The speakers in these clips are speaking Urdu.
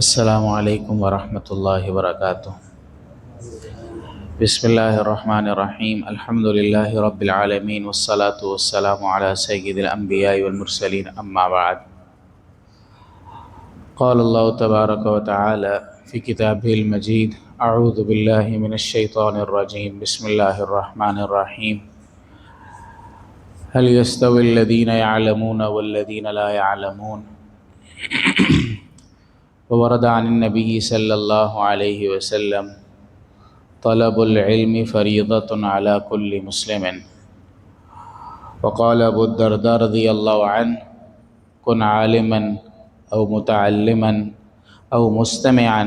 السلام علیکم ورحمۃ اللہ وبرکاتہ۔ بسم اللہ الرحمن الرحیم، الحمد للہ رب العالمین والصلاة والسلام علی سید الانبیاء والمرسلین، اما بعد۔ قال اللہ تبارک و تعالی فی کتابہ المجید، اعوذ باللہ من الشیطان الرجیم، بسم اللہ الرحمن الرحیم۔ هل يستوي الذین يعلمون والذین لا يعلمون؟ وورد عن النبی صلی اللہ علیہ وسلم، طلب العلم فریضۃ علی کل مسلم۔ وقال ابو الدرداء رضی اللہ عنہ، کن عالما او متعلما او مستمعا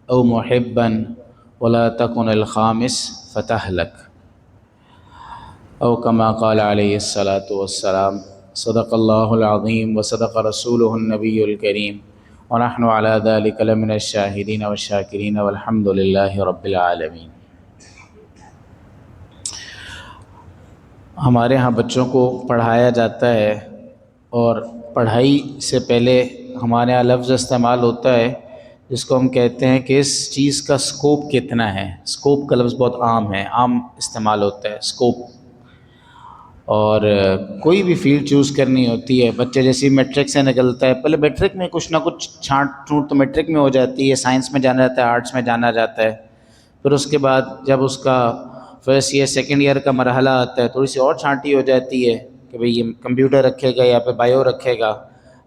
او محبا ولا تکن الخامس فتہلک، او کما قال علیہ الصلاۃ والسلام۔ صدق اللہ العظیم وصدق رسولہ النبی الکریم، ونحن على ذلك لمن الشاہدین والشاکرین والحمد للہ رب العالمین۔ ہمارے ہاں بچوں کو پڑھایا جاتا ہے، اور پڑھائی سے پہلے ہمارے ہاں لفظ استعمال ہوتا ہے جس کو ہم کہتے ہیں کہ اس چیز کا سکوپ کتنا ہے۔ سکوپ کا لفظ بہت عام ہے، عام استعمال ہوتا ہے سکوپ۔ اور کوئی بھی فیلڈ چوز کرنی ہوتی ہے، بچے جیسے میٹرک سے نکلتا ہے، پہلے میٹرک میں کچھ نہ کچھ چھانٹ ٹوٹ تو میٹرک میں ہو جاتی ہے، سائنس میں جانا جاتا ہے، آرٹس میں جانا جاتا ہے۔ پھر اس کے بعد جب اس کا فرسٹ ایئر سیکنڈ ایئر کا مرحلہ آتا ہے، تھوڑی سی اور چھانٹی ہو جاتی ہے کہ بھئی یہ کمپیوٹر رکھے گا یا پھر بایو رکھے گا،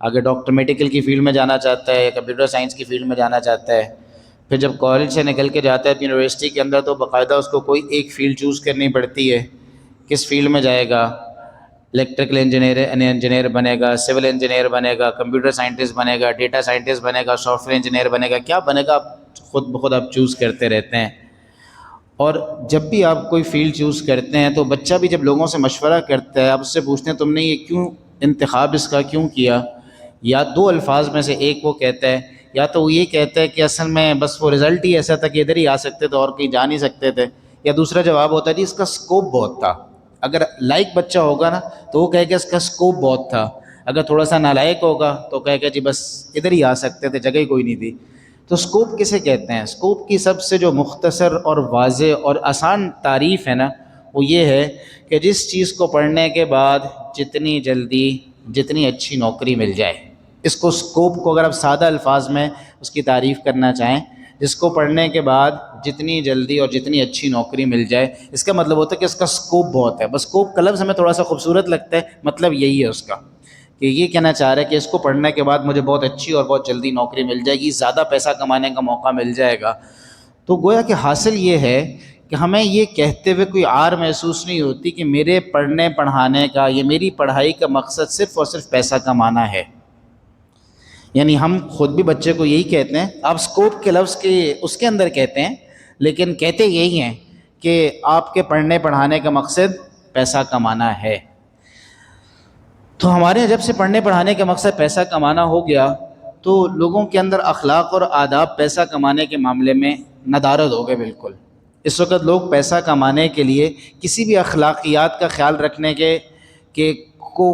آگے ڈاکٹر میڈیکل کی فیلڈ میں جانا چاہتا ہے یا کمپیوٹر سائنس کی فیلڈ میں جانا چاہتا ہے۔ پھر جب کالج سے نکل کے جاتا ہے یونیورسٹی کے اندر، تو باقاعدہ اس کو کوئی ایک فیلڈ چوز کرنی پڑتی ہے، کس فیلڈ میں جائے گا۔ الیکٹریکل انجینئر بنے گا، سول انجینئر بنے گا، کمپیوٹر سائنٹسٹ بنے گا، ڈیٹا سائنٹسٹ بنے گا، سافٹ ویئر انجینئر بنے گا، کیا بنے گا آپ خود بخود آپ چوز کرتے رہتے ہیں۔ اور جب بھی آپ کوئی فیلڈ چوز کرتے ہیں تو بچہ بھی جب لوگوں سے مشورہ کرتا ہے، آپ اس سے پوچھتے ہیں تم نے یہ کیوں انتخاب اس کا کیوں کیا، یا دو الفاظ میں سے ایک وہ کہتا ہے، یا تو وہ یہ کہتا ہے کہ اصل میں بس وہ رزلٹ ہی ایسا تھا کہ ادھر ہی آ سکتے تھے اور کہیں جا نہیں سکتے تھے، یا دوسرا جواب ہوتا ہے جی اس کا سکوپ بہت تھا۔ اگر لائق بچہ ہوگا نا تو وہ کہے گا اس کا سکوپ بہت تھا، اگر تھوڑا سا نالائق ہوگا تو کہے گا جی بس ادھر ہی آ سکتے تھے، جگہ ہی کوئی نہیں تھی۔ تو سکوپ کسے کہتے ہیں؟ سکوپ کی سب سے جو مختصر اور واضح اور آسان تعریف ہے نا، وہ یہ ہے کہ جس چیز کو پڑھنے کے بعد جتنی جلدی جتنی اچھی نوکری مل جائے، اس کو سکوپ کو اگر آپ سادہ الفاظ میں اس کی تعریف کرنا چاہیں، جس کو پڑھنے کے بعد جتنی جلدی اور جتنی اچھی نوکری مل جائے، اس کا مطلب ہوتا ہے کہ اس کا سکوپ بہت ہے۔ بس سکوپ کا لفظ ہمیں تھوڑا سا خوبصورت لگتا ہے، مطلب یہی ہے اس کا، کہ یہ کہنا چاہ رہا ہے کہ اس کو پڑھنے کے بعد مجھے بہت اچھی اور بہت جلدی نوکری مل جائے گی، زیادہ پیسہ کمانے کا موقع مل جائے گا۔ تو گویا کہ حاصل یہ ہے کہ ہمیں یہ کہتے ہوئے کوئی عار محسوس نہیں ہوتی کہ میرے پڑھنے پڑھانے کا، یہ میری پڑھائی کا مقصد صرف اور صرف پیسہ کمانا ہے۔ یعنی ہم خود بھی بچے کو یہی کہتے ہیں، آپ سکوپ کے لفظ کے اس کے اندر کہتے ہیں، لیکن کہتے یہی ہیں کہ آپ کے پڑھنے پڑھانے کا مقصد پیسہ کمانا ہے۔ تو ہمارے یہاں جب سے پڑھنے پڑھانے کا مقصد پیسہ کمانا ہو گیا تو لوگوں کے اندر اخلاق اور آداب پیسہ کمانے کے معاملے میں ندارت ہو گئے بالکل۔ اس وقت لوگ پیسہ کمانے کے لیے کسی بھی اخلاقیات کا خیال رکھنے کے کو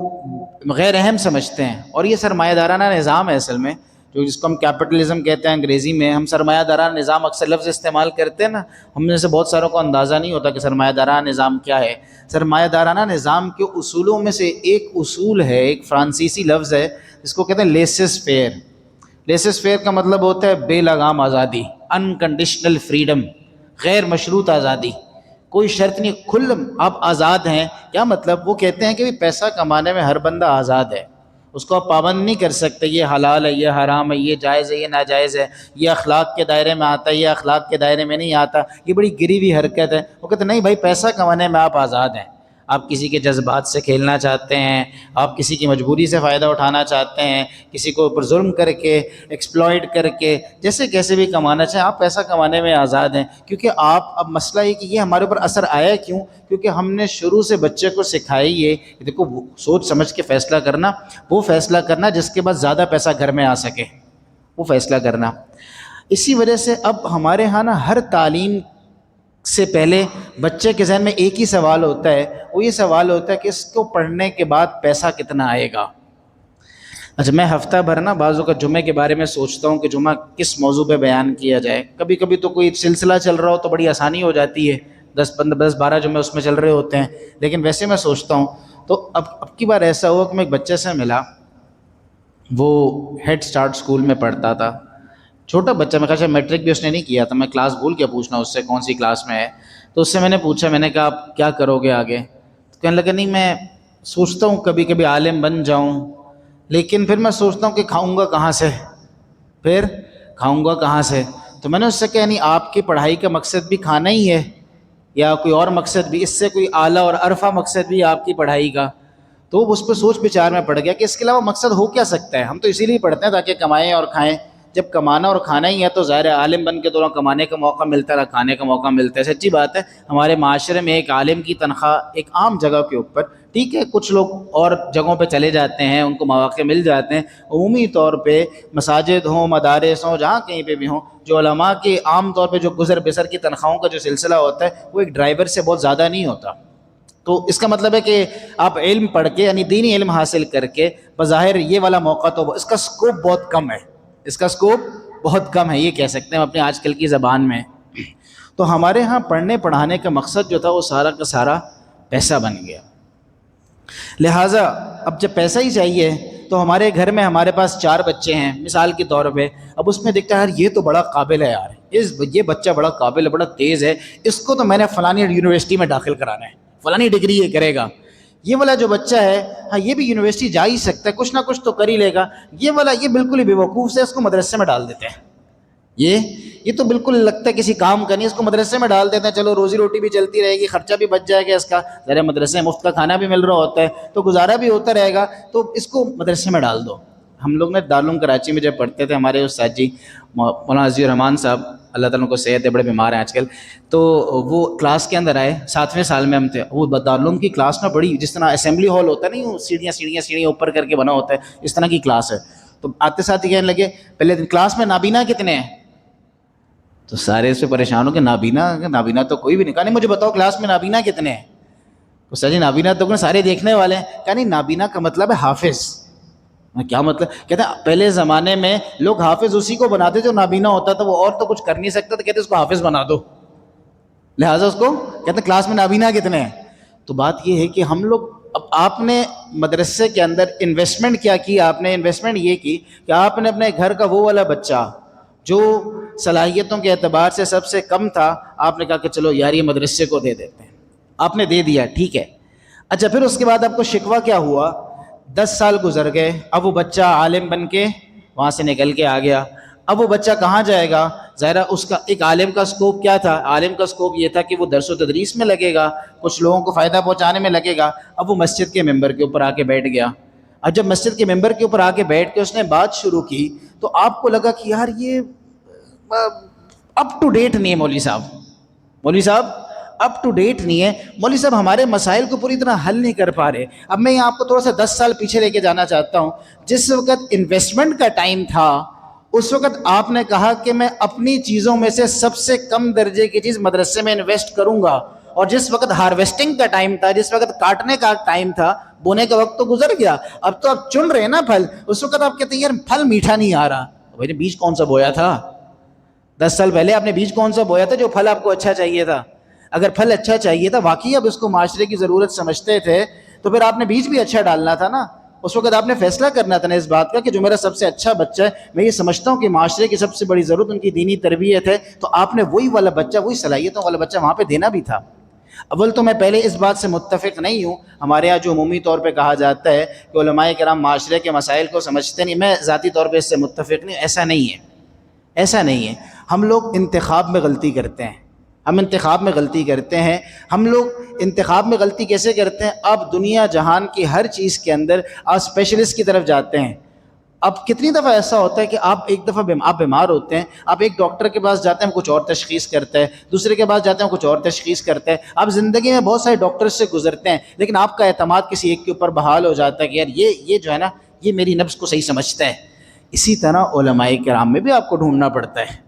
غیر اہم سمجھتے ہیں، اور یہ سرمایہ دارانہ نظام ہے اصل میں، جو جس کو ہم کیپٹلزم کہتے ہیں انگریزی میں۔ ہم سرمایہ دارانہ نظام اکثر لفظ استعمال کرتے ہیں نا، ہم میں سے بہت ساروں کو اندازہ نہیں ہوتا کہ سرمایہ دارانہ نظام کیا ہے۔ سرمایہ دارانہ نظام کے اصولوں میں سے ایک اصول ہے، ایک فرانسیسی لفظ ہے جس کو کہتے ہیں لیسس فیئر۔ لیسس فیئر کا مطلب ہوتا ہے بے لگام آزادی، انکنڈیشنل فریڈم، غیر مشروط آزادی، کوئی شرط نہیں، کھل آپ آزاد ہیں۔ کیا مطلب؟ وہ کہتے ہیں کہ پیسہ کمانے میں ہر بندہ آزاد ہے، اس کو آپ پابند نہیں کر سکتے، یہ حلال ہے، یہ حرام ہے، یہ جائز ہے، یہ ناجائز ہے، یہ اخلاق کے دائرے میں آتا ہے، یہ اخلاق کے دائرے میں نہیں آتا، یہ بڑی گری ہوئی حرکت ہے۔ وہ کہتے ہیں نہیں بھائی، پیسہ کمانے میں آپ آزاد ہیں، آپ کسی کے جذبات سے کھیلنا چاہتے ہیں، آپ کسی کی مجبوری سے فائدہ اٹھانا چاہتے ہیں، کسی کو اوپر ظلم کر کے ایکسپلائٹ کر کے جیسے کیسے بھی کمانا چاہیں، آپ پیسہ کمانے میں آزاد ہیں۔ کیونکہ آپ، اب مسئلہ یہ کہ یہ ہمارے اوپر اثر آیا کیوں؟ کیونکہ ہم نے شروع سے بچے کو سکھائی یہ کہ دیکھو سوچ سمجھ کے فیصلہ کرنا، وہ فیصلہ کرنا جس کے بعد زیادہ پیسہ گھر میں آ سکے، وہ فیصلہ کرنا۔ اسی وجہ سے اب ہمارے ہاں نا ہر تعلیم سے پہلے بچے کے ذہن میں ایک ہی سوال ہوتا ہے، وہ یہ سوال ہوتا ہے کہ اس کو پڑھنے کے بعد پیسہ کتنا آئے گا۔ اچھا، میں ہفتہ بھر نا بعضوں کا جمعے کے بارے میں سوچتا ہوں کہ جمعہ کس موضوع پہ بیان کیا جائے. کبھی کبھی تو کوئی سلسلہ چل رہا ہو تو بڑی آسانی ہو جاتی ہے، 10 12 جمعے اس میں چل رہے ہوتے ہیں. لیکن ویسے میں سوچتا ہوں تو اب کی بار ایسا ہوا کہ میں ایک بچے سے ملا، وہ ہیڈ سٹارٹ اسکول میں پڑھتا تھا، چھوٹا بچہ، میں کہا میٹرک بھی اس نے نہیں کیا تھا. میں کلاس بھول کے پوچھنا اس سے کون سی کلاس میں ہے. تو اس سے میں نے پوچھا، میں نے کہا آپ کیا کرو گے آگے؟ تو کہنے لگا نہیں میں سوچتا ہوں کبھی کبھی عالم بن جاؤں، لیکن پھر میں سوچتا ہوں کہ کھاؤں گا کہاں سے، پھر کھاؤں گا کہاں سے. تو میں نے اس سے کہا نہیں آپ کی پڑھائی کا مقصد بھی کھانا ہی ہے یا کوئی اور مقصد بھی، اس سے کوئی اعلیٰ اور عرفہ مقصد بھی آپ کی پڑھائی کا؟ تو وہ اس پہ سوچ بچار میں پڑ گیا کہ اس کے علاوہ مقصد ہو کیا سکتا ہے. ہم تو اسی لیے پڑھتے ہیں تاکہ کمائیں اور کھائیں. جب کمانا اور کھانا ہی ہے تو ظاہر ہے عالم بن کے تو کمانے کا موقع ملتا ہے، کھانے کا موقع ملتا ہے. سچی بات ہے، ہمارے معاشرے میں ایک عالم کی تنخواہ ایک عام جگہ کے اوپر، ٹھیک ہے کچھ لوگ اور جگہوں پہ چلے جاتے ہیں، ان کو مواقع مل جاتے ہیں، عمومی طور پہ مساجد ہوں، مدارس ہوں، جہاں کہیں پہ بھی ہوں، جو علماء کے عام طور پہ جو گزر بسر کی تنخواہوں کا جو سلسلہ ہوتا ہے وہ ایک ڈرائیور سے بہت زیادہ نہیں ہوتا. تو اس کا مطلب ہے کہ آپ علم پڑھ کے یعنی دینی علم حاصل کر کے بظاہر یہ والا موقع تو اس کا سکوپ بہت کم ہے، اس کا سکوپ بہت کم ہے، یہ کہہ سکتے ہیں ہم اپنے آج کل کی زبان میں. تو ہمارے ہاں پڑھنے پڑھانے کا مقصد جو تھا وہ سارا کا سارا پیسہ بن گیا. لہٰذا اب جب پیسہ ہی چاہیے تو ہمارے گھر میں ہمارے پاس 4 بچے ہیں مثال کے طور پہ. اب اس میں دیکھتا ہے یار یہ تو بڑا قابل ہے، یار یہ بچہ بڑا قابل ہے، بڑا تیز ہے، اس کو تو میں نے فلانی یونیورسٹی میں داخل کرانا ہے، فلانی ڈگری یہ کرے گا. یہ والا جو بچہ ہے ہاں یہ بھی یونیورسٹی جا ہی سکتا ہے، کچھ نہ کچھ تو کر ہی لے گا. یہ والا یہ بالکل ہی بیوقوف سے، اس کو مدرسے میں ڈال دیتے ہیں. یہ تو بالکل لگتا ہے کسی کام کا نہیں، اس کو مدرسے میں ڈال دیتے ہیں، چلو روزی روٹی بھی چلتی رہے گی، خرچہ بھی بچ جائے گا اس کا، ذرا مدرسے مفت کا کھانا بھی مل رہا ہوتا ہے تو گزارا بھی ہوتا رہے گا، تو اس کو مدرسے میں ڈال دو. ہم لوگ نے دارالعلوم کراچی میں جب پڑھتے تھے، ہمارے استاد جی مولانا عزیز الرحمان صاحب، اللہ تعالیٰ کو صحت ہے، بڑے بیمار ہیں آج کل، تو وہ کلاس کے اندر آئے، 7ویں سال میں ہم تھے. وہ دارالعلوم کی کلاس میں بڑی، جس طرح اسمبلی ہال ہوتا ہے نہیں، سیڑھیاں اوپر کر کے بنا ہوتا ہے، اس طرح کی کلاس ہے. تو آتے ساتھ ہی کہنے لگے پہلے دن کلاس میں نابینا کتنے ہیں؟ تو سارے اس سے پریشان ہو کہ نابینا تو کوئی بھی نہیں. کہا نہیں مجھے بتاؤ کلاس میں نابینا کتنے ہیں؟ تو سر جی نابینا تو سارے دیکھنے والے ہیں. کہا نہیں نابینا کا مطلب ہے حافظ. کیا مطلب؟ کہتے ہیں پہلے زمانے میں لوگ حافظ اسی کو بناتے جو نابینا ہوتا تھا، وہ اور تو کچھ کر نہیں سکتا، تو کہتے اس کو حافظ بنا دو، لہٰذا اس کو کہتے ہیں کلاس میں نابینا کتنے ہیں. تو بات یہ ہے کہ ہم لوگ، اب آپ نے مدرسے کے اندر انویسٹمنٹ کیا کی؟ آپ نے انویسٹمنٹ یہ کی کہ آپ نے اپنے گھر کا وہ والا بچہ جو صلاحیتوں کے اعتبار سے سب سے کم تھا، آپ نے کہا کہ چلو یار یہ مدرسے کو دے دیتے ہیں. آپ نے دے دیا، ٹھیک ہے. اچھا پھر اس کے بعد آپ کو شکوہ کیا ہوا؟ 10 سال گزر گئے، اب وہ بچہ عالم بن کے وہاں سے نکل کے آ گیا. اب وہ بچہ کہاں جائے گا؟ ظاہرہ اس کا ایک عالم کا سکوپ کیا تھا؟ عالم کا سکوپ یہ تھا کہ وہ درس و تدریس میں لگے گا، کچھ لوگوں کو فائدہ پہنچانے میں لگے گا. اب وہ مسجد کے ممبر کے اوپر آ کے بیٹھ گیا. اب جب مسجد کے ممبر کے اوپر آ کے بیٹھ کے اس نے بات شروع کی تو آپ کو لگا کہ یار یہ اپ ٹو ڈیٹ نہیں ہے، مولوی صاحب اپ ٹو ڈیٹ نہیں ہے، مولوی صاحب ہمارے مسائل کو پوری طرح حل نہیں کر پا رہے. اب میں آپ کو تھوڑا سا 10 سال پیچھے لے کے جانا چاہتا ہوں. جس وقت انویسٹمنٹ کا ٹائم تھا اس وقت آپ نے کہا کہ میں اپنی چیزوں میں سے سب سے کم درجے کی چیز مدرسے میں انویسٹ کروں گا. اور جس وقت ہارویسٹنگ کا ٹائم تھا، جس وقت کاٹنے کا ٹائم تھا، بونے کا وقت تو گزر گیا، اب تو آپ چن رہے ہیں نا پھل. اس وقت آپ کہتے ہیں یار پھل میٹھا نہیں آ رہا. بھائی بیج کون سا بویا تھا 10 سال پہلے؟ آپ نے بیج کون سا بویا تھا جو پھل آپ کو اچھا چاہیے تھا؟ اگر پھل اچھا چاہیے تھا، واقعی اب اس کو معاشرے کی ضرورت سمجھتے تھے، تو پھر آپ نے بیج بھی اچھا ڈالنا تھا نا. اس وقت آپ نے فیصلہ کرنا تھا نا اس بات کا کہ جو میرا سب سے اچھا بچہ ہے، میں یہ سمجھتا ہوں کہ معاشرے کی سب سے بڑی ضرورت ان کی دینی تربیت ہے، تو آپ نے وہی والا بچہ، وہی صلاحیتوں والا بچہ وہاں پہ دینا بھی تھا. اول تو میں پہلے اس بات سے متفق نہیں ہوں. ہمارے یہاں جو عمومی طور پہ کہا جاتا ہے کہ علماء کرام معاشرے کے مسائل کو سمجھتے نہیں، میں ذاتی طور پہ اس سے متفق نہیں. ایسا نہیں ہے، ایسا نہیں ہے. ہم لوگ انتخاب میں غلطی کرتے ہیں، ہم انتخاب میں غلطی کرتے ہیں. ہم لوگ انتخاب میں غلطی کیسے کرتے ہیں؟ آپ دنیا جہان کی ہر چیز کے اندر آپ اسپیشلسٹ کی طرف جاتے ہیں. اب کتنی دفعہ ایسا ہوتا ہے کہ آپ ایک دفعہ آپ بیمار ہوتے ہیں، آپ ایک ڈاکٹر کے پاس جاتے ہیں، کچھ اور تشخیص کرتا ہے، دوسرے کے پاس جاتے ہیں کچھ اور تشخیص کرتا ہے. آپ زندگی میں بہت سارے ڈاکٹر سے گزرتے ہیں، لیکن آپ کا اعتماد کسی ایک کے اوپر بحال ہو جاتا ہے کہ یار یہ جو ہے نا، یہ میری نفس کو صحیح سمجھتا ہے. اسی طرح علماء کرام میں بھی آپ کو ڈھونڈنا پڑتا ہے.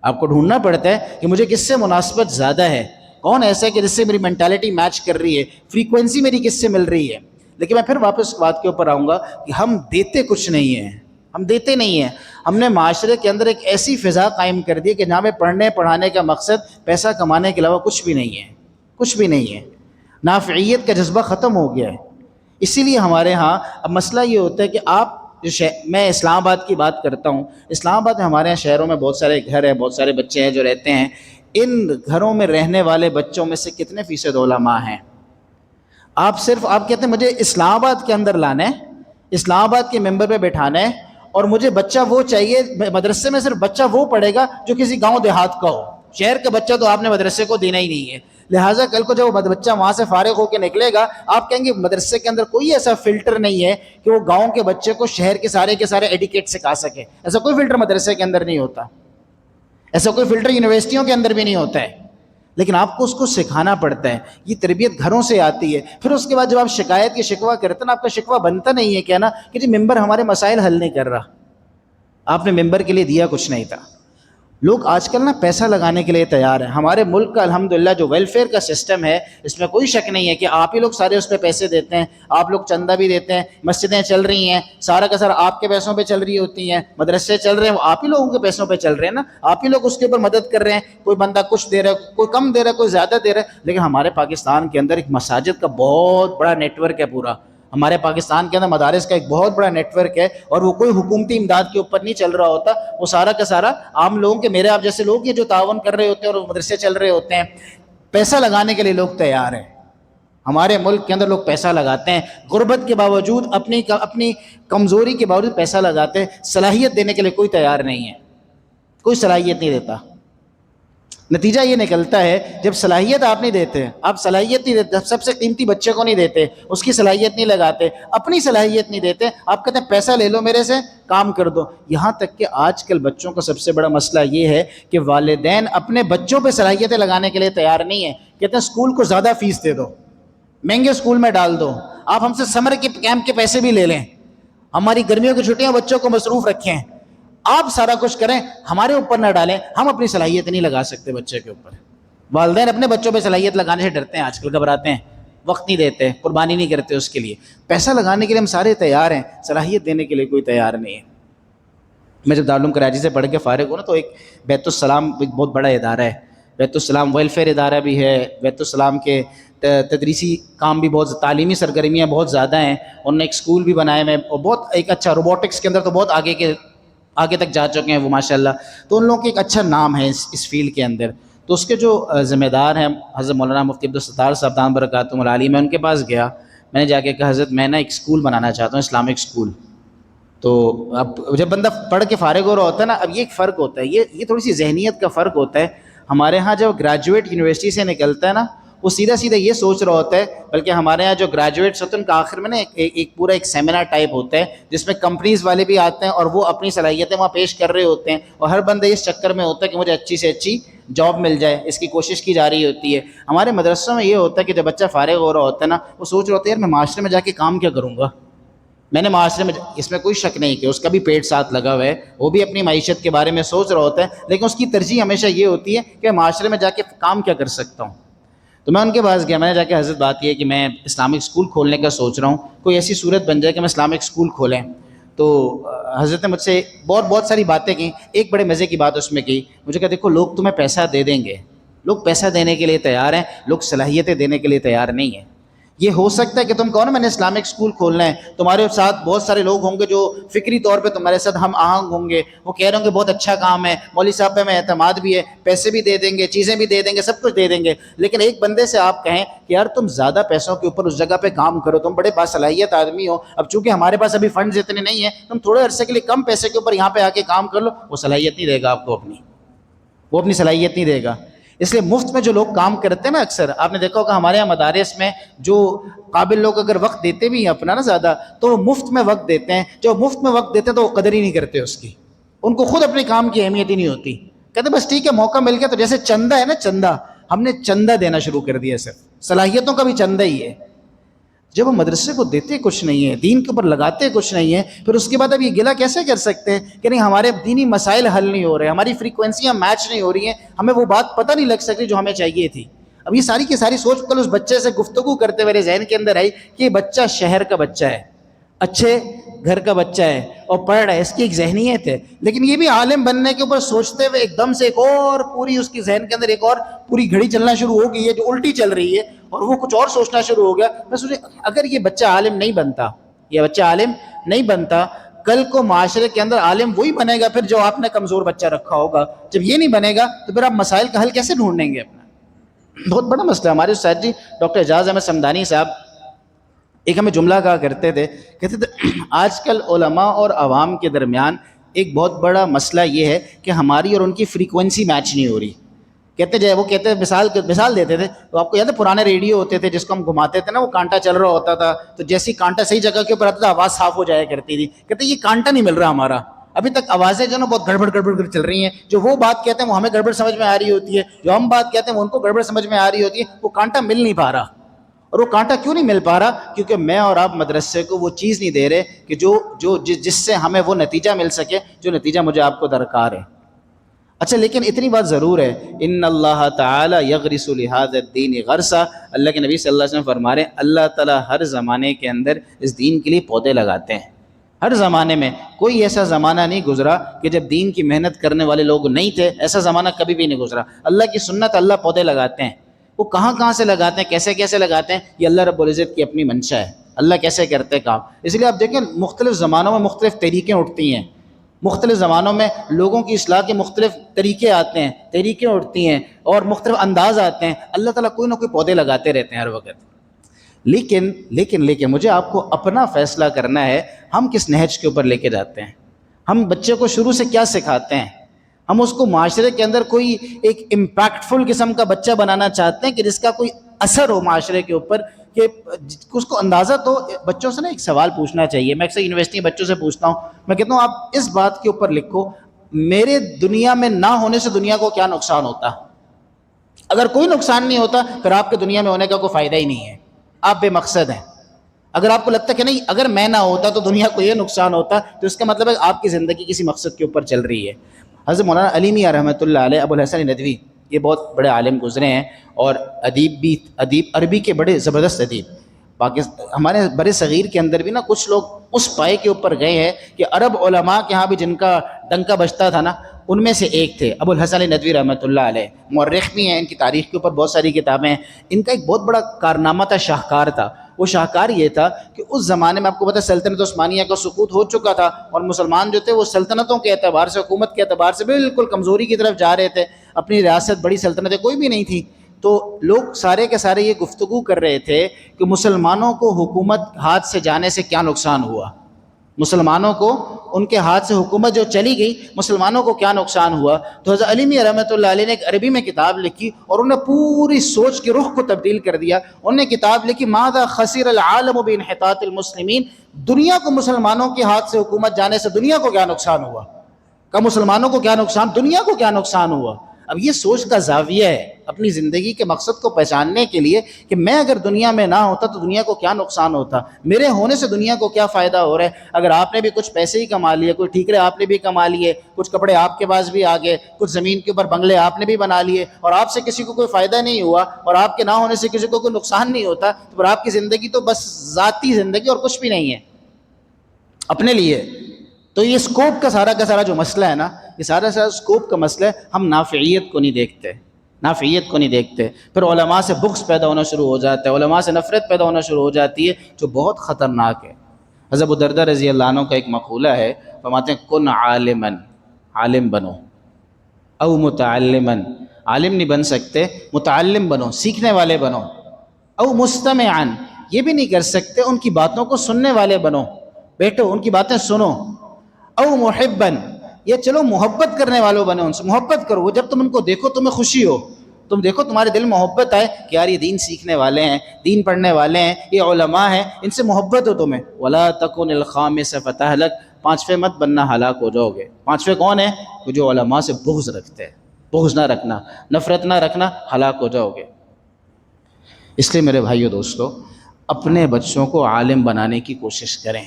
آپ کو ڈھونڈنا پڑتا ہے کہ مجھے کس سے مناسبت زیادہ ہے، کون ایسا ہے کہ جس سے میری مینٹالٹی میچ کر رہی ہے، فریکوینسی میری کس سے مل رہی ہے. لیکن میں پھر واپس بات کے اوپر آؤں گا کہ ہم دیتے کچھ نہیں ہیں، ہم دیتے نہیں ہیں. ہم نے معاشرے کے اندر ایک ایسی فضا قائم کر دی کہ جہاں پہ پڑھنے پڑھانے کا مقصد پیسہ کمانے کے علاوہ کچھ بھی نہیں ہے، کچھ بھی نہیں ہے. نافعیت کا جذبہ ختم ہو گیا ہے. اسی لیے ہمارے ہاں اب مسئلہ یہ ہوتا ہے کہ آپ میں اسلام آباد کی بات کرتا ہوں. اسلام آباد میں ہمارے یہاں شہروں میں بہت سارے گھر ہیں، بہت سارے بچے ہیں جو رہتے ہیں. ان گھروں میں رہنے والے بچوں میں سے کتنے فیصد علماء ہیں؟ آپ کہتے ہیں مجھے اسلام آباد کے اندر لانا ہے، اسلام آباد کے ممبر پہ بٹھانا ہے، اور مجھے بچہ وہ چاہیے، مدرسے میں صرف بچہ وہ پڑھے گا جو کسی گاؤں دیہات کا ہو. شہر کا بچہ تو آپ نے مدرسے کو دینا ہی نہیں ہے. لہٰذا کل کو جب وہ بچہ وہاں سے فارغ ہو کے نکلے گا، آپ کہیں گے مدرسے کے اندر کوئی ایسا فلٹر نہیں ہے کہ وہ گاؤں کے بچے کو شہر کے سارے ایڈیکیٹ سکھا سکے. ایسا کوئی فلٹر مدرسے کے اندر نہیں ہوتا، ایسا کوئی فلٹر یونیورسٹیوں کے اندر بھی نہیں ہوتا ہے. لیکن آپ کو اس کو سکھانا پڑتا ہے. یہ تربیت گھروں سے آتی ہے. پھر اس کے بعد جب آپ شکایت کی شکوہ کرتے ہیں نا، آپ کا شکوہ بنتا نہیں ہے کہنا کہ جی ممبر ہمارے مسائل حل نہیں کر رہا. آپ نے ممبر کے لیے دیا کچھ نہیں تھا. لوگ آج کل نا پیسہ لگانے کے لیے تیار ہیں. ہمارے ملک کا الحمدللہ جو ویلفیئر کا سسٹم ہے، اس میں کوئی شک نہیں ہے کہ آپ ہی لوگ سارے اس پہ پیسے دیتے ہیں. آپ لوگ چندہ بھی دیتے ہیں، مسجدیں چل رہی ہیں، سارا کا سارا آپ کے پیسوں پہ چل رہی ہوتی ہیں، مدرسے چل رہے ہیں وہ آپ ہی لوگوں کے پیسوں پہ چل رہے ہیں نا. آپ ہی لوگ اس کے اوپر مدد کر رہے ہیں. کوئی بندہ کچھ دے رہا ہے، کوئی کم دے رہا ہے، کوئی زیادہ دے رہا ہے. لیکن ہمارے پاکستان کے اندر ایک مساجد کا بہت بڑا نیٹ ورک ہے. پورا ہمارے پاکستان کے اندر مدارس کا ایک بہت بڑا نیٹ ورک ہے، اور وہ کوئی حکومتی امداد کے اوپر نہیں چل رہا ہوتا. وہ سارا کا سارا عام لوگوں کے، میرے آپ جیسے لوگ یہ جو تعاون کر رہے ہوتے ہیں اور مدرسے چل رہے ہوتے ہیں. پیسہ لگانے کے لیے لوگ تیار ہیں. ہمارے ملک کے اندر لوگ پیسہ لگاتے ہیں، غربت کے باوجود، اپنی کمزوری کے باوجود پیسہ لگاتے ہیں. صلاحیت دینے کے لیے کوئی تیار نہیں ہے، کوئی صلاحیت نہیں دیتا. نتیجہ یہ نکلتا ہے جب صلاحیت آپ نہیں دیتے، آپ صلاحیت نہیں دیتے، سب سے قیمتی بچے کو نہیں دیتے، اس کی صلاحیت نہیں لگاتے، اپنی صلاحیت نہیں دیتے، آپ کہتے ہیں پیسہ لے لو میرے سے، کام کر دو. یہاں تک کہ آج کل بچوں کا سب سے بڑا مسئلہ یہ ہے کہ والدین اپنے بچوں پہ صلاحیتیں لگانے کے لیے تیار نہیں ہیں. کہتے ہیں اسکول کو زیادہ فیس دے دو، مہنگے اسکول میں ڈال دو، آپ ہم سے سمر کے کیمپ کے پیسے بھی لے لیں، ہماری گرمیوں کی چھٹیاں بچوں کو مصروف رکھیں، آپ سارا کچھ کریں، ہمارے اوپر نہ ڈالیں. ہم اپنی صلاحیت نہیں لگا سکتے بچے کے اوپر. والدین اپنے بچوں پہ صلاحیت لگانے سے ڈرتے ہیں، آج کل گھبراتے ہیں، وقت نہیں دیتے، قربانی نہیں کرتے اس کے لیے. پیسہ لگانے کے لیے ہم سارے تیار ہیں، صلاحیت دینے کے لیے کوئی تیار نہیں ہے. میں جب دارالعلوم کراچی سے پڑھ کے فارغ ہوں نا، تو ایک بیت السلام ایک بہت بڑا ادارہ ہے. بیت السلام ویلفیئر ادارہ بھی ہے. بیت السلام کے تدریسی کام بھی بہت، تعلیمی سرگرمیاں بہت زیادہ ہیں. انہوں نے ایک اسکول بھی بنایا ہے، اور بہت ایک اچھا روبوٹکس کے اندر تو بہت آگے تک جا چکے ہیں وہ ماشاءاللہ. تو ان لوگوں کے ایک اچھا نام ہے اس فیلڈ کے اندر. تو اس کے جو ذمہ دار ہیں حضرت مولانا مفتی عبدالستار صاحب دامت برکاتہم العالی، میں ان کے پاس گیا. میں نے جا کے کہا حضرت میں نا ایک اسکول بنانا چاہتا ہوں، اسلامک اسکول. تو اب جب بندہ پڑھ کے فارغ ہو رہا ہوتا ہے نا، اب یہ ایک فرق ہوتا ہے، یہ تھوڑی سی ذہنیت کا فرق ہوتا ہے. ہمارے ہاں جب گریجویٹ یونیورسٹی سے نکلتا ہے نا، وہ سیدھا یہ سوچ رہا ہوتا ہے. بلکہ ہمارے یہاں جو گریجویٹس ہوتے ہیں ان کا آخر میں نا ایک پورا ایک سیمینار ٹائپ ہوتا ہے، جس میں کمپنیز والے بھی آتے ہیں اور وہ اپنی صلاحیتیں وہاں پیش کر رہے ہوتے ہیں. اور ہر بندہ اس چکر میں ہوتا ہے کہ مجھے اچھی سے اچھی جاب مل جائے، اس کی کوشش کی جا رہی ہوتی ہے. ہمارے مدرسوں میں یہ ہوتا ہے کہ جب بچہ فارغ ہو رہا ہوتا ہے نا، وہ سوچ رہا ہوتا ہے یار میں معاشرے میں جا کے کام کیا کروں گا. میں نے معاشرے میں، اس میں کوئی شک نہیں کہ اس کا بھی پیٹ ساتھ لگا ہوا ہے، وہ بھی اپنی معیشت کے بارے میں سوچ رہا ہوتا ہے، لیکن اس کی ترجیح ہمیشہ یہ ہوتی ہے کہ معاشرے میں جا کے کام کیا کر سکتا ہوں. تو میں ان کے پاس گیا، میں نے جا کے حضرت بات کی ہے کہ میں اسلامک اسکول کھولنے کا سوچ رہا ہوں، کوئی ایسی صورت بن جائے کہ میں اسلامک اسکول کھولیں. تو حضرت نے مجھ سے بہت ساری باتیں کی. ایک بڑے مزے کی بات اس میں کی، مجھے کہا دیکھو لوگ تمہیں پیسہ دے دیں گے، لوگ پیسہ دینے کے لیے تیار ہیں، لوگ صلاحیتیں دینے کے لیے تیار نہیں ہیں. یہ ہو سکتا ہے کہ تم کہو نا میں نے اسلامک اسکول کھولنا ہے، تمہارے ساتھ بہت سارے لوگ ہوں گے جو فکری طور پہ تمہارے ساتھ ہم آہنگ ہوں گے، وہ کہہ رہے ہوں گے بہت اچھا کام ہے، مولوی صاحب پہ ہمیں اعتماد بھی ہے، پیسے بھی دے دیں گے، چیزیں بھی دے دیں گے، سب کچھ دے دیں گے. لیکن ایک بندے سے آپ کہیں کہ یار تم زیادہ پیسوں کے اوپر اس جگہ پہ کام کرو، تم بڑے باصلاحیت آدمی ہو، اب چونکہ ہمارے پاس ابھی فنڈز اتنے نہیں ہیں، تم تھوڑے عرصے کے لیے کم پیسے کے اوپر یہاں پہ آ کے کام کر لو، وہ صلاحیت نہیں دے گا آپ کو، وہ اپنی صلاحیت نہیں دے گا. اس لیے مفت میں جو لوگ کام کرتے ہیں نا، اکثر آپ نے دیکھا ہوگا ہمارے یہاں مدارس میں جو قابل لوگ اگر وقت دیتے بھی ہیں اپنا نا زیادہ، تو وہ مفت میں وقت دیتے ہیں. جو مفت میں وقت دیتے ہیں تو وہ قدر ہی نہیں کرتے اس کی، ان کو خود اپنے کام کی اہمیت ہی نہیں ہوتی. کہتے بس ٹھیک ہے موقع مل گیا. تو جیسے چندہ ہے نا، چندہ ہم نے چندہ دینا شروع کر دیا، صرف صلاحیتوں کا بھی چندہ ہی ہے. جب ہم مدرسے کو دیتے کچھ نہیں ہے، دین کے اوپر لگاتے کچھ نہیں ہے، پھر اس کے بعد اب یہ گلہ کیسے کر سکتے ہیں کہ نہیں ہمارے دینی مسائل حل نہیں ہو رہے، ہماری فریکوینسیاں میچ نہیں ہو رہی ہیں، ہمیں وہ بات پتہ نہیں لگ سکتی جو ہمیں چاہیے تھی. اب یہ ساری کی ساری سوچ کل اس بچے سے گفتگو کرتے میرے ذہن کے اندر آئی کہ یہ بچہ شہر کا بچہ ہے، اچھے گھر کا بچہ ہے اور پڑھ رہا ہے، اس کی ایک ذہنیت ہے، لیکن یہ بھی عالم بننے کے اوپر سوچتے ہوئے ایک دم سے ایک اور پوری اس کی ذہن کے اندر ایک اور پوری گھڑی چلنا شروع ہو گئی ہے جو الٹی چل رہی ہے، اور وہ کچھ اور سوچنا شروع ہو گیا۔ میں سوچے اگر یہ بچہ عالم نہیں بنتا، یہ بچہ عالم نہیں بنتا، کل کو معاشرے کے اندر عالم وہی بنے گا پھر جو آپ نے کمزور بچہ رکھا ہوگا۔ جب یہ نہیں بنے گا تو پھر آپ مسائل کا حل کیسے ڈھونڈیں گے اپنا؟ بہت بڑا مسئلہ۔ ہمارے استاد جی ڈاکٹر اعجاز احمد صمدانی صاحب ایک ہمیں جملہ کہا کرتے تھے، کہتے تھے آج کل علماء اور عوام کے درمیان ایک بہت بڑا مسئلہ یہ ہے کہ ہماری اور ان کی فریکوینسی میچ نہیں ہو رہی۔ کہتے جائے وہ کہتے ہیں مثال دیتے تھے، تو آپ کو یاد ہے پرانے ریڈیو ہوتے تھے جس کو ہم گھماتے تھے نا، وہ کانٹا چل رہا ہوتا تھا، تو جیسی کانٹا صحیح جگہ کے اوپر آتا تھا آواز صاف ہو جایا کرتی تھی۔ کہتے یہ کانٹا نہیں مل رہا ہمارا، ابھی تک آوازیں جو نا بہت گڑبڑ چل رہی ہیں، جو وہ بات کہتے ہیں وہ ہمیں گڑبڑ سمجھ میں آ رہی ہوتی ہے، جو ہم بات کہتے ہیں وہ ان کو گڑبڑ سمجھ میں آ رہی ہوتی ہے، وہ کانٹا مل نہیں پا رہا۔ اور وہ کانٹا کیوں نہیں مل پا رہا؟ کیونکہ میں اور آپ مدرسے کو وہ چیز نہیں دے رہے کہ جس سے ہمیں وہ نتیجہ مل سکے جو نتیجہ مجھے آپ کو درکار ہے۔ اچھا لیکن اتنی بات ضرور ہے، ان اللہ تعالی یغرس لہذا الدین غرسا، اللہ کے نبی صلی اللہ علیہ وسلم فرما رہے ہیں اللہ تعالیٰ ہر زمانے کے اندر اس دین کے لیے پودے لگاتے ہیں۔ ہر زمانے میں کوئی ایسا زمانہ نہیں گزرا کہ جب دین کی محنت کرنے والے لوگ نہیں تھے، ایسا زمانہ کبھی بھی نہیں گزرا۔ اللہ کی سنت، اللہ پودے لگاتے ہیں۔ وہ کہاں سے لگاتے ہیں، کیسے لگاتے ہیں، یہ اللہ رب العزت کی اپنی منشا ہے، اللہ کیسے کرتے کام۔ اس لیے آپ دیکھیں مختلف زمانوں میں مختلف طریقیں اٹھتی ہیں، مختلف زمانوں میں لوگوں کی اصلاح کے مختلف طریقے آتے ہیں، طریقیں اٹھتی ہیں اور مختلف انداز آتے ہیں۔ اللہ تعالیٰ کوئی نہ کوئی پودے لگاتے رہتے ہیں ہر وقت۔ لیکن مجھے آپ کو اپنا فیصلہ کرنا ہے، ہم کس نہج کے اوپر لے کے جاتے ہیں، ہم بچے کو شروع سے کیا سکھاتے ہیں۔ ہم اس کو معاشرے کے اندر کوئی ایک امپیکٹفل قسم کا بچہ بنانا چاہتے ہیں کہ جس کا کوئی اثر ہو معاشرے کے اوپر، کہ اس کو اندازہ تو بچوں سے نا ایک سوال پوچھنا چاہیے۔ میں اکثر یونیورسٹی بچوں سے پوچھتا ہوں، میں کہتا ہوں آپ اس بات کے اوپر لکھو میرے دنیا میں نہ ہونے سے دنیا کو کیا نقصان ہوتا۔ اگر کوئی نقصان نہیں ہوتا پھر آپ کے دنیا میں ہونے کا کوئی فائدہ ہی نہیں ہے، آپ بے مقصد ہیں۔ اگر آپ کو لگتا ہے کہ نہیں اگر میں نہ ہوتا تو دنیا کو یہ نقصان ہوتا، تو اس کا مطلب ہے آپ کی زندگی کسی مقصد کے اوپر چل رہی ہے۔ حضرت مولانا علی میاں رحمۃ اللہ علیہ، ابو الحسن ندوی، یہ بہت بڑے عالم گزرے ہیں اور ادیب عربی کے بڑے زبردست ادیب۔ ہمارے برِ صغیر کے اندر بھی نا کچھ لوگ اس پائے کے اوپر گئے ہیں کہ عرب علماء کے ہاں بھی جن کا ڈنکا بجتا تھا نا، ان میں سے ایک تھے ابو الحسن ندوی رحمۃ اللہ علیہ۔ مورخ بھی ہیں، ان کی تاریخ کے اوپر بہت ساری کتابیں ہیں۔ ان کا ایک بہت بڑا کارنامہ تھا، شاہکار تھا۔ وہ شاہکار یہ تھا کہ اس زمانے میں آپ کو پتہ ہے سلطنت عثمانیہ کا سقوط ہو چکا تھا، اور مسلمان جو تھے وہ سلطنتوں کے اعتبار سے، حکومت کے اعتبار سے بالکل کمزوری کی طرف جا رہے تھے۔ اپنی ریاست، بڑی سلطنتیں کوئی بھی نہیں تھی، تو لوگ سارے کے سارے یہ گفتگو کر رہے تھے کہ مسلمانوں کو حکومت ہاتھ سے جانے سے کیا نقصان ہوا، مسلمانوں کو ان کے ہاتھ سے حکومت جو چلی گئی مسلمانوں کو کیا نقصان ہوا۔ تو حضرت علی میاں رحمۃ اللہ علیہ نے ایک عربی میں کتاب لکھی اور انہوں نے پوری سوچ کے رخ کو تبدیل کر دیا۔ انہوں نے کتاب لکھی ماذا خسر العالم بانحطاط المسلمین، دنیا کو مسلمانوں کے ہاتھ سے حکومت جانے سے دنیا کو کیا نقصان ہوا، کہ مسلمانوں کو کیا نقصان، دنیا کو کیا نقصان ہوا۔ اب یہ سوچ کا زاویہ ہے اپنی زندگی کے مقصد کو پہچاننے کے لیے کہ میں اگر دنیا میں نہ ہوتا تو دنیا کو کیا نقصان ہوتا، میرے ہونے سے دنیا کو کیا فائدہ ہو رہا ہے۔ اگر آپ نے بھی کچھ پیسے ہی کما لیے، کوئی ٹھیکرے آپ نے بھی کما لیے، کچھ کپڑے آپ کے پاس بھی آ گئے، کچھ زمین کے اوپر بنگلے آپ نے بھی بنا لیے، اور آپ سے کسی کو کوئی فائدہ نہیں ہوا، اور آپ کے نہ ہونے سے کسی کو کوئی نقصان نہیں ہوتا، تو پھر آپ کی زندگی تو بس ذاتی زندگی اور کچھ بھی نہیں ہے اپنے لیے۔ تو یہ اسکوپ کا سارا جو مسئلہ ہے نا، یہ سارا اسکوپ کا مسئلہ ہے۔ ہم نافعیت کو نہیں دیکھتے، پھر علماء سے بغض پیدا ہونا شروع ہو جاتا ہے، علماء سے نفرت پیدا ہونا شروع ہو جاتی ہے، جو بہت خطرناک ہے۔ حضرت ابو درداء رضی اللہ عنہ کا ایک مقولہ ہے، فرماتے ہیں کن عالما، عالم بنو، او متعلما، عالم نہیں بن سکتے، متعلم بنو، سیکھنے والے بنو، او مستمعا، یہ بھی نہیں کر سکتے ان کی باتوں کو سننے والے بنو، بیٹھو ان کی باتیں سنو، او محبا، یہ چلو محبت کرنے والوں بنے، ان سے محبت کرو، وہ جب تم ان کو دیکھو تمہیں خوشی ہو، تم دیکھو تمہارے دل میں محبت آئے کہ یار یہ دین سیکھنے والے ہیں، دین پڑھنے والے ہیں، یہ علماء ہیں، ان سے محبت ہو تمہیں۔ ولا تکن الخامس فتہلک، پانچویں مت بننا ہلاک ہو جاؤ گے۔ پانچویں کون ہیں؟ وہ جو علماء سے بغض رکھتے ہیں، بغض نہ رکھنا، نفرت نہ رکھنا، ہلاک ہو جاؤ گے۔ اس لیے میرے بھائیو دوستو، اپنے بچوں کو عالم بنانے کی کوشش کریں،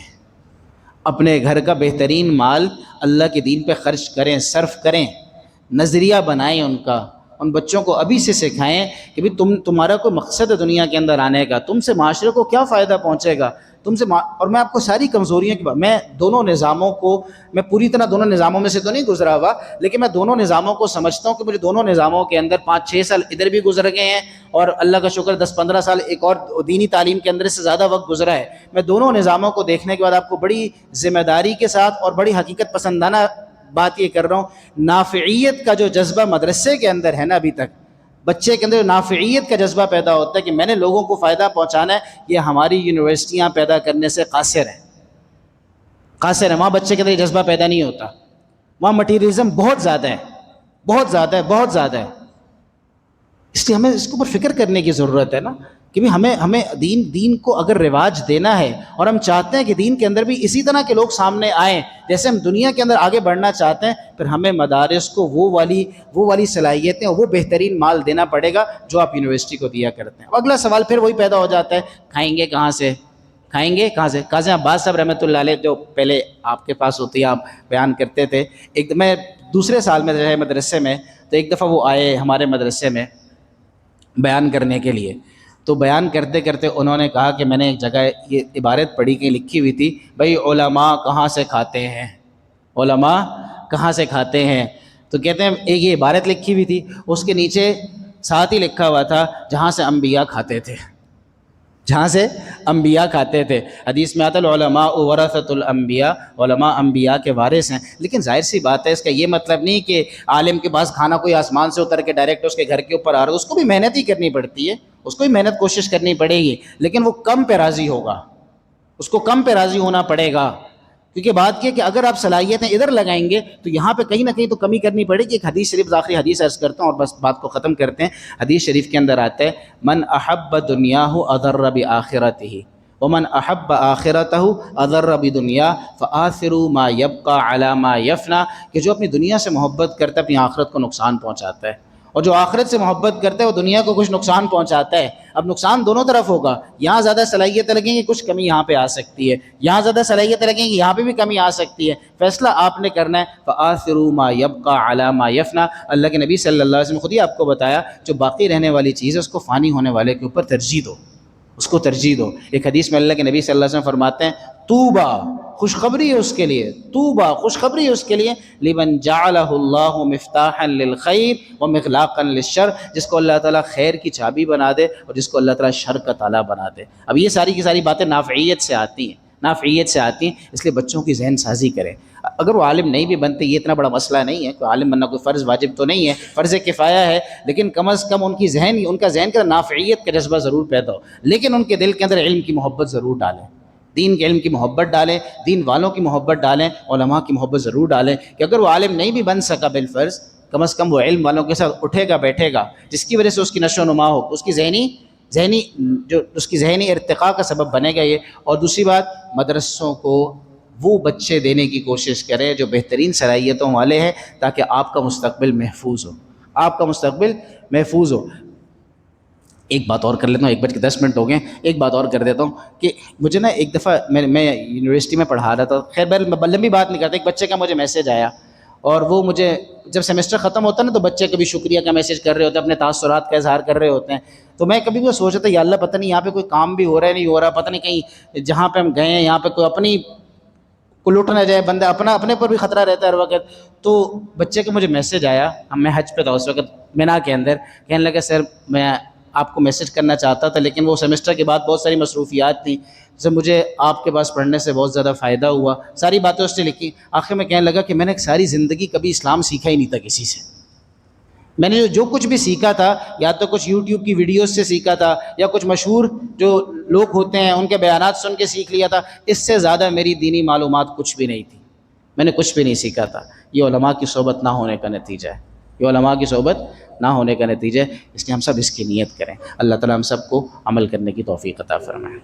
اپنے گھر کا بہترین مال اللہ کے دین پہ خرچ کریں، صرف کریں، نظریہ بنائیں ان کا، ان بچوں کو ابھی سے سکھائیں کہ بھی تمہارا کوئی مقصد ہے دنیا کے اندر آنے کا، تم سے معاشرے کو کیا فائدہ پہنچے گا، اور میں آپ کو ساری کمزوریوں کی میں دونوں نظاموں کو، میں پوری طرح دونوں نظاموں میں سے تو نہیں گزرا ہوا، لیکن میں دونوں نظاموں کو سمجھتا ہوں کہ مجھے دونوں نظاموں کے اندر 5-6 سال ادھر بھی گزر گئے ہیں، اور اللہ کا شکر 10-15 سال ایک اور دینی تعلیم کے اندر سے زیادہ وقت گزرا ہے۔ میں دونوں نظاموں کو دیکھنے کے بعد آپ کو بڑی ذمہ داری کے ساتھ اور بڑی حقیقت پسندانہ بات یہ کر رہا ہوں، نافعیت کا جو جذبہ مدرسے کے اندر ہے نا، ابھی تک بچے کے اندر نافعیت کا جذبہ پیدا ہوتا ہے کہ میں نے لوگوں کو فائدہ پہنچانا ہے، یہ ہماری یونیورسٹیاں پیدا کرنے سے قاصر ہے۔ وہاں بچے کے اندر یہ جذبہ پیدا نہیں ہوتا، وہاں مٹیریلزم بہت زیادہ ہے۔ اس لیے ہمیں اس کے اوپر فکر کرنے کی ضرورت ہے نا کہ ہمیں دین کو اگر رواج دینا ہے، اور ہم چاہتے ہیں کہ دین کے اندر بھی اسی طرح کے لوگ سامنے آئیں جیسے ہم دنیا کے اندر آگے بڑھنا چاہتے ہیں، پھر ہمیں مدارس کو وہ والی صلاحیتیں اور وہ بہترین مال دینا پڑے گا جو آپ یونیورسٹی کو دیا کرتے ہیں۔ اگلا سوال پھر وہی پیدا ہو جاتا ہے، کھائیں گے کہاں سے؟ قاضی عباس صاحب رحمۃ اللہ علیہ جو پہلے آپ کے پاس ہوتی آپ بیان کرتے تھے، میں دوسرے سال میں رہے مدرسے میں، تو ایک دفعہ وہ آئے ہمارے مدرسے میں بیان کرنے کے لیے، تو بیان کرتے کرتے انہوں نے کہا کہ میں نے ایک جگہ یہ عبارت پڑھی کہ لکھی ہوئی تھی، بھائی علماء کہاں سے کھاتے ہیں؟ علماء کہاں سے کھاتے ہیں؟ تو کہتے ہیں ایک یہ عبارت لکھی ہوئی تھی، اس کے نیچے ساتھ ہی لکھا ہوا تھا جہاں سے انبیاء کھاتے تھے، حدیث میں آتا ہے العلماء ورثۃ الانبیاء، علماء انبیاء کے وارث ہیں۔ لیکن ظاہر سی بات ہے، اس کا یہ مطلب نہیں کہ عالم کے پاس کھانا کوئی آسمان سے اتر کے ڈائریکٹ اس کے گھر کے اوپر آ رہا ہے، اس کو بھی محنت ہی کرنی پڑتی ہے، اس کو بھی محنت کوشش کرنی پڑے گی، لیکن وہ کم پہ راضی ہوگا، اس کو کم پہ راضی ہونا پڑے گا، کیونکہ بات یہ کہ اگر آپ صلاحیتیں ادھر لگائیں گے تو یہاں پہ کہیں نہ کہیں تو کمی کرنی پڑے گی۔ ایک حدیث شریف، آخری حدیث عرض کرتا ہوں اور بس بات کو ختم کرتے ہیں۔ حدیث شریف کے اندر آتا ہے من احب دنیاہ اضر بآخرتہ ومن احب آخرتہ اضر بدنیا فآثروا ما یبقى علی ما یفنى، کہ جو اپنی دنیا سے محبت کرتا ہے اپنی آخرت کو نقصان پہنچاتا ہے، اور جو آخرت سے محبت کرتا ہے وہ دنیا کو کچھ نقصان پہنچاتا ہے۔ اب نقصان دونوں طرف ہوگا، یہاں زیادہ صلاحیتیں لگیں گی، کچھ کمی یہاں پہ آ سکتی ہے، یہاں زیادہ صلاحیتیں لگیں گی، یہاں پہ بھی کمی آ سکتی ہے۔ فیصلہ آپ نے کرنا ہے، فآثروا ما یبقى علی ما یفنى۔ اللہ کے نبی صلی اللہ علیہ وسلم خود ہی آپ کو بتایا جو باقی رہنے والی چیز ہے اس کو فانی ہونے والے کے اوپر ترجیح دو، اس کو ترجیح دو۔ ایک حدیث میں اللہ کے نبی صلی اللہ علیہ وسلم فرماتے ہیں طوبیٰ، خوشخبری ہے اس کے لیے، طوبیٰ خوشخبری ہے اس کے لیے، لمن جعلہ اللہ مفتاحا للخیر ومغلاقا للشر، جس کو اللہ تعالیٰ خیر کی چابی بنا دے اور جس کو اللہ تعالیٰ شر کا تالا بنا دے۔ اب یہ ساری کی ساری باتیں نافعیت سے آتی ہیں، اس لیے بچوں کی ذہن سازی کریں۔ اگر وہ عالم نہیں بھی بنتے یہ اتنا بڑا مسئلہ نہیں ہے، کوئی عالم بننا کوئی فرض واجب تو نہیں ہے، فرض کفایہ ہے، لیکن کم از کم ان کا ذہن کا نافعیت کا جذبہ ضرور پیدا ہو، لیکن ان کے دل کے اندر علم کی محبت ضرور ڈالیں، دین کے علم کی محبت ڈالیں، دین والوں کی محبت ڈالیں، علماء کی محبت ضرور ڈالیں، کہ اگر وہ عالم نہیں بھی بن سکا بالفرض، کم از کم وہ علم والوں کے ساتھ اٹھے گا بیٹھے گا، جس کی وجہ سے اس کی نشو و نما ہو، اس کی ذہنی ارتقاء کا سبب بنے گا یہ۔ اور دوسری بات، مدرسوں کو وہ بچے دینے کی کوشش کریں جو بہترین صلاحیتوں والے ہیں، تاکہ آپ کا مستقبل محفوظ ہو۔ ایک بات اور کر لیتا ہوں، 1:10 ہو گئے، ایک بات اور کر دیتا ہوں کہ مجھے نا ایک دفعہ میں یونیورسٹی میں پڑھا رہا تھا، خیر لمبی بات نہیں کرتا، ایک بچے کا مجھے میسیج آیا، اور وہ مجھے جب سیمسٹر ختم ہوتا ہے نا تو بچے کبھی شکریہ کا میسیج کر رہے ہوتے ہیں، اپنے تاثرات کا اظہار کر رہے ہوتے ہیں، تو میں کبھی بھی سوچ رہا تھا یا اللہ پتہ نہیں یہاں پہ کوئی کام بھی ہو رہا ہے نہیں ہو رہا، پتہ نہیں کہیں جہاں پہ ہم گئے ہیں یہاں پہ کوئی اپنی کو لوٹ نہ جائے، بندہ اپنے پر بھی خطرہ رہتا ہے ہر وقت۔ تو بچے کا مجھے میسیج آیا، میں حج پہ تھا اس وقت مینا کے اندر، کہنے لگا سر میں آپ کو میسیج کرنا چاہتا تھا لیکن وہ سیمسٹر کے بعد بہت ساری مصروفیات تھیں، جب مجھے آپ کے پاس پڑھنے سے بہت زیادہ فائدہ ہوا، ساری باتیں اس نے لکھی۔ آخر میں کہنے لگا کہ میں نے ساری زندگی کبھی اسلام سیکھا ہی نہیں تھا کسی سے، میں نے جو کچھ بھی سیکھا تھا یا تو کچھ یوٹیوب کی ویڈیوز سے سیکھا تھا یا کچھ مشہور جو لوگ ہوتے ہیں ان کے بیانات سن کے سیکھ لیا تھا، اس سے زیادہ میری دینی معلومات کچھ بھی نہیں تھی، میں نے کچھ بھی نہیں سیکھا تھا۔ یہ علماء کی صحبت نہ ہونے کا نتیجہ ہے، اس لیے ہم سب اس کی نیت کریں۔ اللہ تعالیٰ ہم سب کو عمل کرنے کی توفیق عطا فرمائے۔